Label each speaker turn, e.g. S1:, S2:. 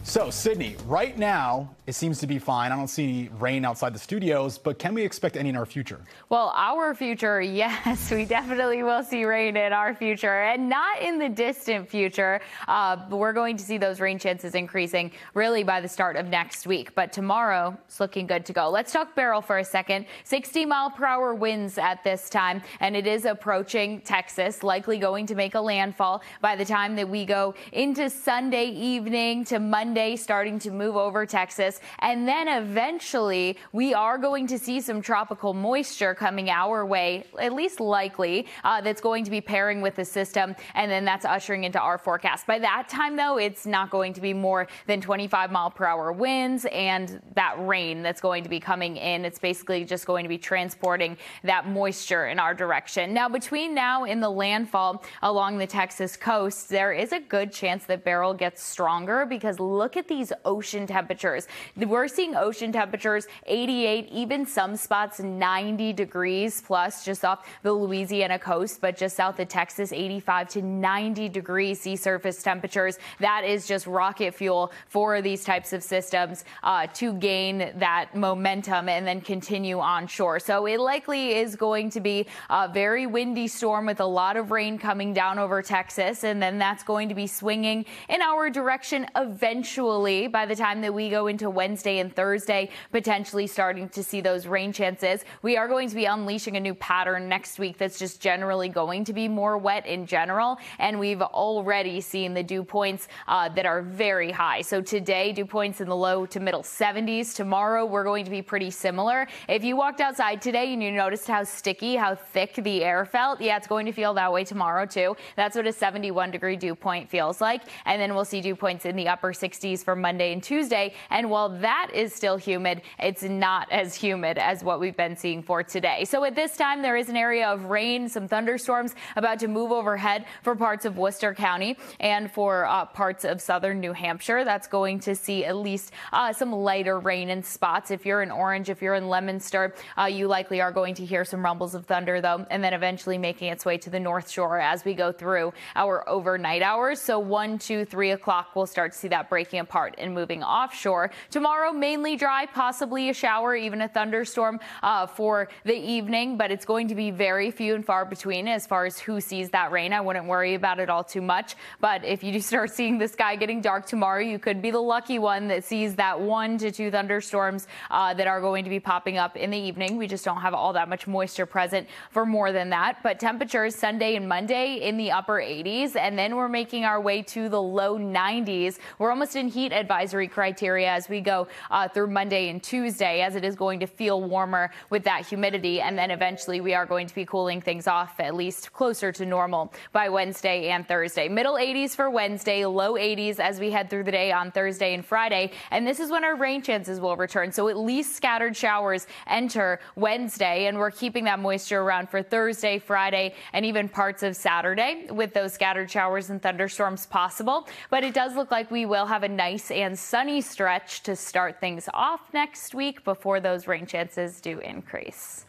S1: So, Sydney, right now, it seems to be fine. I don't see rain outside the studios, but can we expect any in our future?
S2: Well, our future, yes, we definitely will see rain in our future, and not in the distant future. We're going to see those rain chances increasing really by the start of next week. But tomorrow, it's looking good to go. Let's talk Beryl for a second. 60-mile-per-hour winds at this time, and it is approaching Texas, likely going to make a landfall by the time that we go into Sunday evening to Monday, starting to move over Texas. And then eventually we are going to see some tropical moisture coming our way, at least likely, that's going to be pairing with the system. And then that's ushering into our forecast. By that time, though, it's not going to be more than 25-mile-per-hour winds and that rain that's going to be coming in. It's basically just going to be transporting that moisture in our direction. Now, between now and the landfall along the Texas coast, there is a good chance that Beryl gets stronger because look at these ocean temperatures. We're seeing ocean temperatures 88, even some spots 90 degrees plus just off the Louisiana coast, but just south of Texas, 85 to 90 degrees sea surface temperatures. That is just rocket fuel for these types of systems to gain that momentum and then continue onshore. So it likely is going to be a very windy storm with a lot of rain coming down over Texas, and then that's going to be swinging in our direction eventually by the time that we go into Wednesday and Thursday, potentially starting to see those rain chances. We are going to be unleashing a new pattern next week that's just generally going to be more wet in general, and we've already seen the dew points that are very high. So today, dew points in the low to middle 70s. Tomorrow, we're going to be pretty similar. If you walked outside today and you noticed how sticky, how thick the air felt, yeah, it's going to feel that way tomorrow too. That's what a 71-degree dew point feels like. And then we'll see dew points in the upper 60s for Monday and Tuesday. And while that is still humid, it's not as humid as what we've been seeing for today. So at this time, there is an area of rain, some thunderstorms about to move overhead for parts of Worcester County and for parts of southern New Hampshire. That's going to see at least some lighter rain in spots. If you're in Orange, if you're in Leominster, you likely are going to hear some rumbles of thunder, though, and then eventually making its way to the North Shore as we go through our overnight hours. So 1, 2, 3 o'clock, we'll start to see that breaking apart and moving offshore. Tomorrow, mainly dry, possibly a shower, even a thunderstorm for the evening, but it's going to be very few and far between as far as who sees that rain. I wouldn't worry about it all too much, but if you do start seeing the sky getting dark tomorrow, you could be the lucky one that sees that 1 to 2 thunderstorms that are going to be popping up in the evening. We just don't have all that much moisture present for more than that, but temperatures Sunday and Monday in the upper 80s, and then we're making our way to the low 90s. We're almost in heat advisory criteria as we go through Monday and Tuesday, as it is going to feel warmer with that humidity, and then eventually we are going to be cooling things off at least closer to normal by Wednesday and Thursday. Middle 80s for Wednesday, low 80s as we head through the day on Thursday and Friday, and this is when our rain chances will return. So at least scattered showers enter Wednesday, and we're keeping that moisture around for Thursday, Friday, and even parts of Saturday with those scattered showers and thunderstorms possible. But it does look like we will have a nice and sunny stretch to start things off next week before those rain chances do increase.